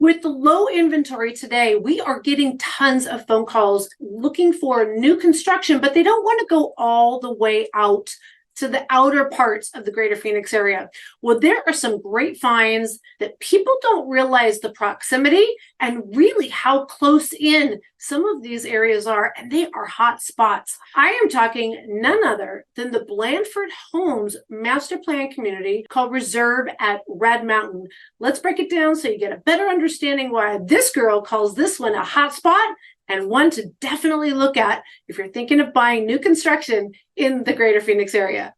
With the low inventory today, we are getting tons of phone calls looking for new construction, but they don't want to go all the way out to the outer parts of the greater Phoenix area. Well, there are some great finds that people don't realize the proximity and really how close in some of these areas are, and they are hot spots. I am talking none other than the Blandford Homes master plan community called Reserve at Red Mountain. Let's break it down so you get a better understanding why this girl calls this one a hot spot and one to definitely look at if you're thinking of buying new construction in the greater Phoenix area.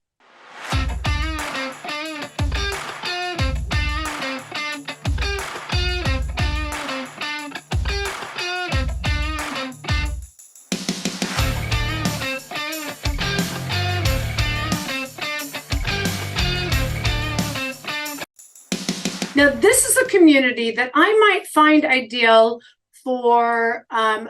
Now, this is a community that I might find ideal for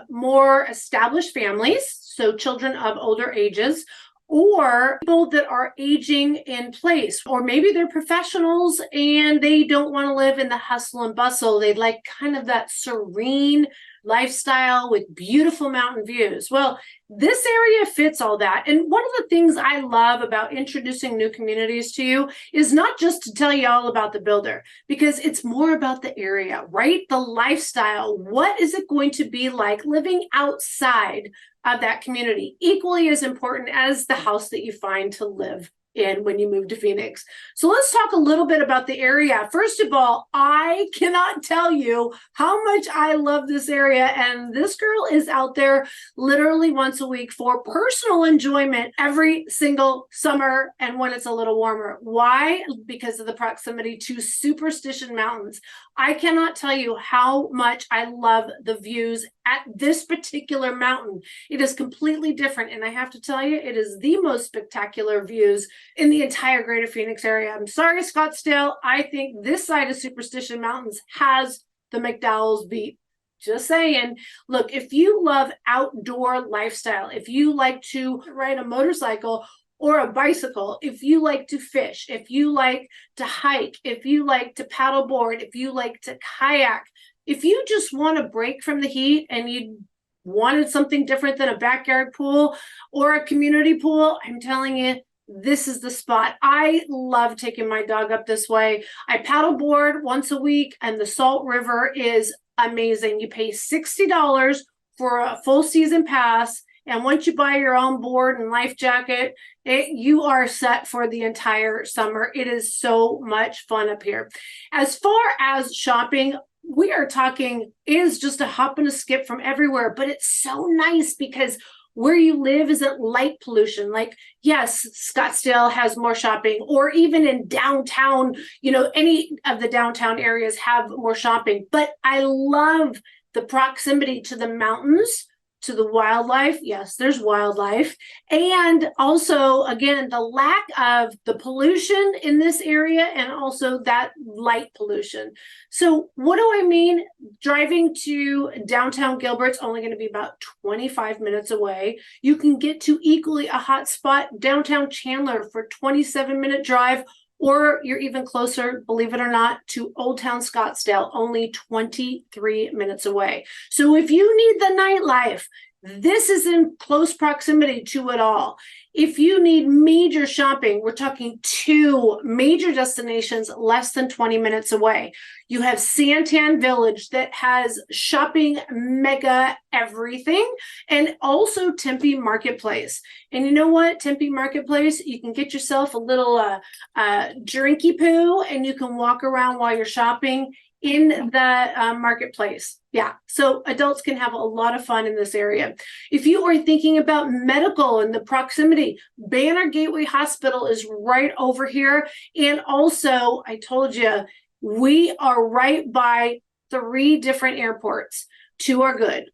more established families, so children of older ages, or people that are aging in place, or maybe they're professionals and they don't want to live in the hustle and bustle. They'd like kind of that serene lifestyle with beautiful mountain views. Well, this area fits all that. And one of the things I love about introducing new communities to you is not just to tell you all about the builder, because it's more about the area, right? The lifestyle. What is it going to be like living outside of that community? Equally as important as the house that you find to live in when you move to Phoenix. So let's talk a little bit about the area. First of all, I cannot tell you how much I love this area. And this girl is out there literally once a week for personal enjoyment every single summer and when it's a little warmer. Why? Because of the proximity to Superstition Mountains. I cannot tell you how much I love the views at this particular mountain. It is completely different. And I have to tell you, it is the most spectacular views in the entire greater Phoenix area. I'm sorry, Scottsdale. I think this side of Superstition Mountains has the McDowell's beat. Just saying. Look, if you love outdoor lifestyle, if you like to ride a motorcycle or a bicycle, if you like to fish, if you like to hike, if you like to paddleboard, if you like to kayak, if you just want a break from the heat and you wanted something different than a backyard pool or a community pool, I'm telling you, this is the spot. I love taking my dog up this way. I paddleboard once a week, and the Salt River is amazing. You pay $60 for a full season pass. And once you buy your own board and life jacket, you are set for the entire summer. It is so much fun up here. As far as shopping, we are talking is just a hop and a skip from everywhere, but it's so nice because where you live isn't light pollution. Like, yes, Scottsdale has more shopping, or even in downtown, any of the downtown areas have more shopping. But I love the proximity to the mountains, to the wildlife. Yes, there's wildlife. And also, again, the lack of the pollution in this area and also that light pollution. So what do I mean? Driving to downtown Gilbert's only going to be about 25 minutes away. You can get to equally a hot spot, downtown Chandler, for a 27-minute drive. Or you're even closer, believe it or not, to Old Town Scottsdale, only 23 minutes away. So if you need the nightlife, this is in close proximity to it all. If you need major shopping, we're talking 2 major destinations less than 20 minutes away. You have Santan Village that has shopping mega everything, and also Tempe Marketplace. And you know what? Tempe Marketplace, you can get yourself a little drinky poo, and you can walk around while you're shopping in the marketplace. Yeah, so adults can have a lot of fun in this area. If you are thinking about medical and the proximity, Banner Gateway Hospital is right over here. And also, I told you, we are right by 3 different airports. 2 are good.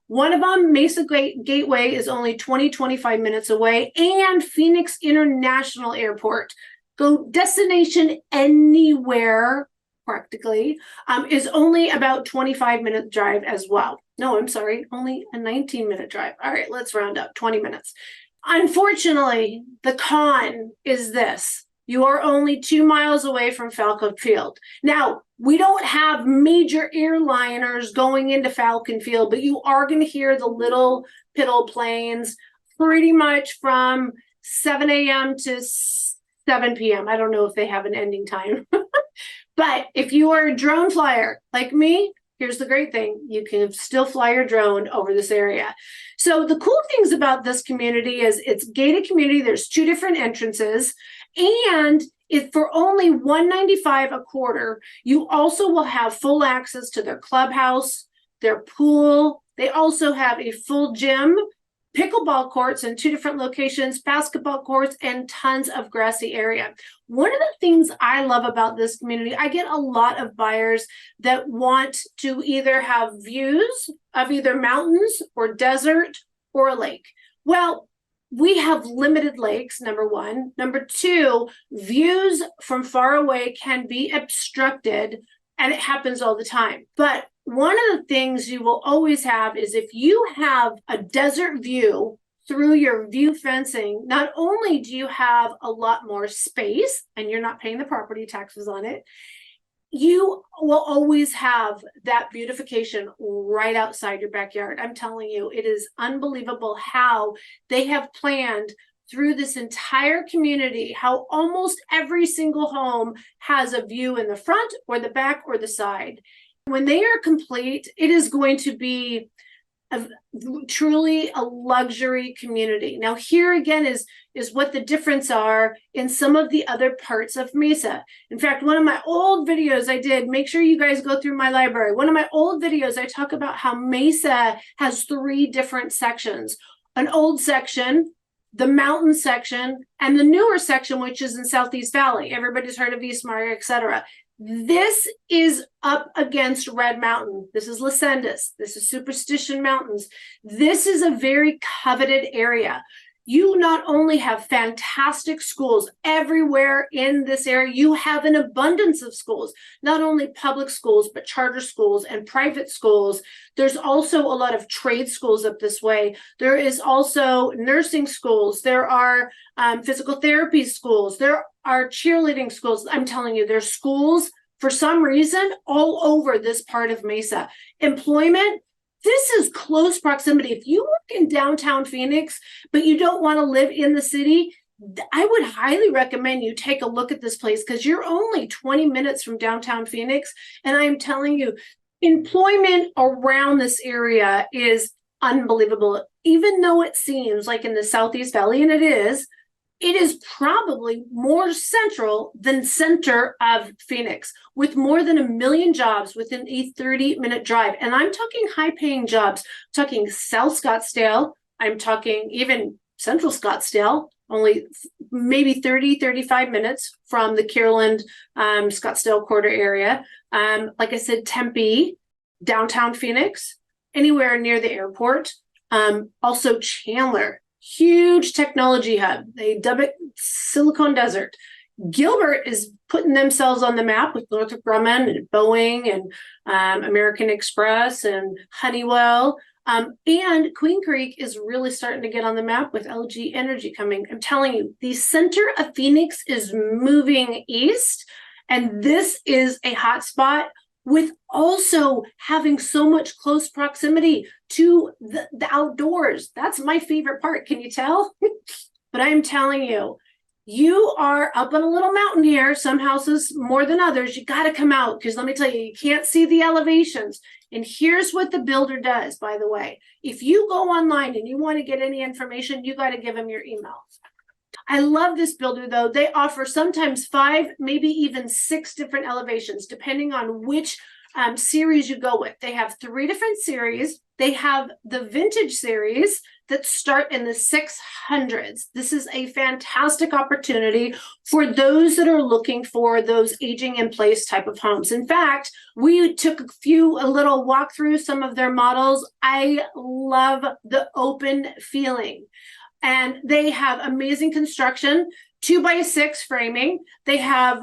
One of them, Mesa Gateway, is only 25 minutes away, and Phoenix International Airport. Go destination anywhere practically, is only about 25-minute drive as well. No, I'm sorry, only a 19-minute drive. All right, let's round up, 20 minutes. Unfortunately, the con is this. You are only 2 miles away from Falcon Field. Now, we don't have major airliners going into Falcon Field, but you are going to hear the little piddle planes pretty much from 7 a.m. to 7 p.m. I don't know if they have an ending time. But if you are a drone flyer like me, here's the great thing. You can still fly your drone over this area. So the cool things about this community is it's gated community. There's 2 different entrances. And if for only $195 a quarter, you also will have full access to their clubhouse, their pool. They also have a full gym, pickleball courts in 2 different locations, basketball courts, and tons of grassy area. One of the things I love about this community, I get a lot of buyers that want to either have views of either mountains or desert or a lake. Well, we have limited lakes, number one. Number two, views from far away can be obstructed, and it happens all the time. But one of the things you will always have is if you have a desert view through your view fencing, not only do you have a lot more space and you're not paying the property taxes on it, you will always have that beautification right outside your backyard. I'm telling you, it is unbelievable how they have planned through this entire community, how almost every single home has a view in the front or the back or the side. When they are complete, it is going to be truly a luxury community. Now, here again is what the difference are in some of the other parts of Mesa. In fact, one of my old videos I did, make sure you guys go through my library. One of my old videos, I talk about how Mesa has 3 different sections. An old section, the mountain section, and the newer section, which is in Southeast Valley. Everybody's heard of Eastmar, etc. This is up against Red Mountain. This is Lacendas. This is Superstition Mountains. This is a very coveted area. You not only have fantastic schools everywhere in this area, you have an abundance of schools, not only public schools, but charter schools and private schools. There's also a lot of trade schools up this way. There is also nursing schools. There are physical therapy schools. There are cheerleading schools. I'm telling you, there's schools for some reason all over this part of Mesa. Employment, this is close proximity. If you work in downtown Phoenix, but you don't want to live in the city, I would highly recommend you take a look at this place because you're only 20 minutes from downtown Phoenix. And I'm telling you, employment around this area is unbelievable. Even though it seems like in the Southeast Valley, and it is probably more central than center of Phoenix, with more than 1 million jobs within a 30-minute drive. And I'm talking high-paying jobs. I'm talking South Scottsdale. I'm talking even Central Scottsdale, only maybe 30, 35 minutes from the Kierland, Scottsdale Quarter area. Like I said, Tempe, downtown Phoenix, anywhere near the airport. Also Chandler. Huge technology hub. They dub it Silicon Desert. Gilbert is putting themselves on the map with Northrop Grumman and Boeing and American Express and Honeywell. And Queen Creek is really starting to get on the map with LG Energy coming. I'm telling you, the center of Phoenix is moving east, and this is a hot spot with also having so much close proximity to the outdoors. That's my favorite part. Can you tell? But I'm telling you, you are up on a little mountain here. Some houses more than others. You got to come out because let me tell you, you can't see the elevations. And here's what the builder does, by the way. If you go online and you want to get any information, you got to give them your email. I love this builder, though. They offer sometimes 5, maybe even 6 different elevations, depending on which series you go with. They have 3 different series. They have the vintage series that start in the 600s. This is a fantastic opportunity for those that are looking for those aging in place type of homes. In fact, we took a little walk through some of their models. I love the open feeling. And they have amazing construction, 2x6 framing. They have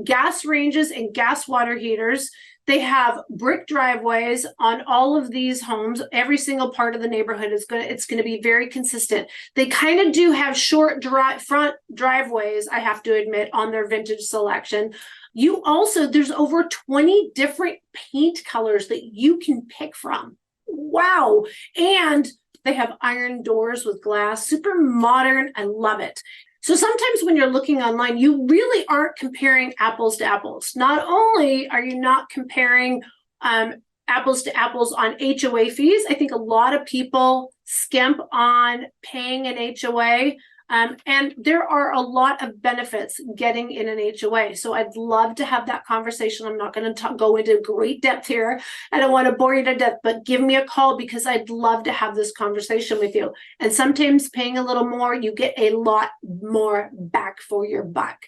gas ranges and gas water heaters. They have brick driveways on all of these homes. Every single part of the neighborhood is it's going to be very consistent. They kind of do have short front driveways, I have to admit, on their vintage selection. You also, there's over 20 different paint colors that you can pick from. Wow. And they have iron doors with glass, super modern. I love it. So sometimes when you're looking online, you really aren't comparing apples to apples. Not only are you not comparing apples to apples on HOA fees, I think a lot of people skimp on paying an HOA. And there are a lot of benefits getting in an HOA. So I'd love to have that conversation. I'm not going to go into great depth here. I don't want to bore you to death, but give me a call because I'd love to have this conversation with you. And sometimes paying a little more, you get a lot more back for your buck.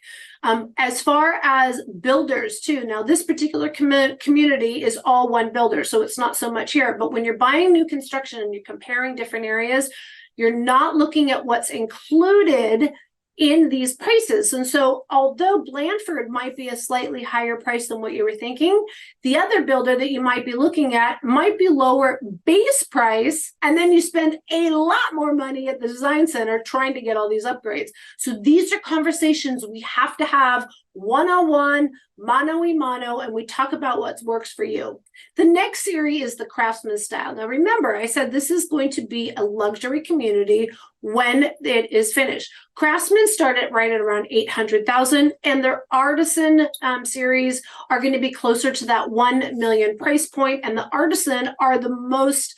As far as builders too, now this particular community is all one builder, so it's not so much here. But when you're buying new construction and you're comparing different areas, you're not looking at what's included in these prices. And so although Blandford might be a slightly higher price than what you were thinking, the other builder that you might be looking at might be lower base price, and then you spend a lot more money at the design center trying to get all these upgrades. So these are conversations we have to have one-on-one, mano-a-mano, and we talk about what works for you. The next series is the craftsman style. Now remember, I said this is going to be a luxury community when it is finished. Craftsmen start at right at around 800,000, and their artisan series are going to be closer to that 1 million price point. And the artisan are the most,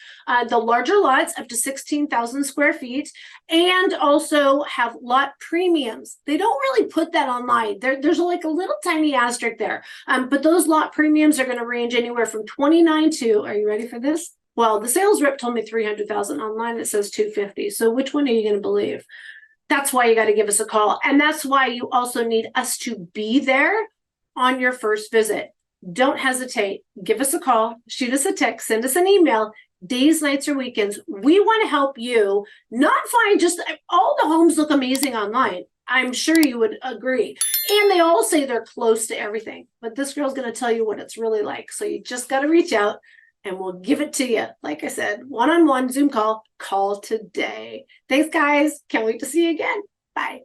the larger lots, up to 16,000 square feet, and also have lot premiums. They don't really put that online. There's like a little tiny asterisk there, but those lot premiums are going to range anywhere from 29 to, are you ready for this? Well, the sales rep told me 300,000. Online it says 250. So which one are you going to believe? That's why you got to give us a call. And that's why you also need us to be there on your first visit. Don't hesitate. Give us a call, shoot us a text, send us an email, days, nights, or weekends. We want to help you not find just all the homes look amazing online. I'm sure you would agree. And they all say they're close to everything. But this girl's going to tell you what it's really like. So you just got to reach out and we'll give it to you. Like I said, one-on-one Zoom call today. Thanks, guys. Can't wait to see you again. Bye.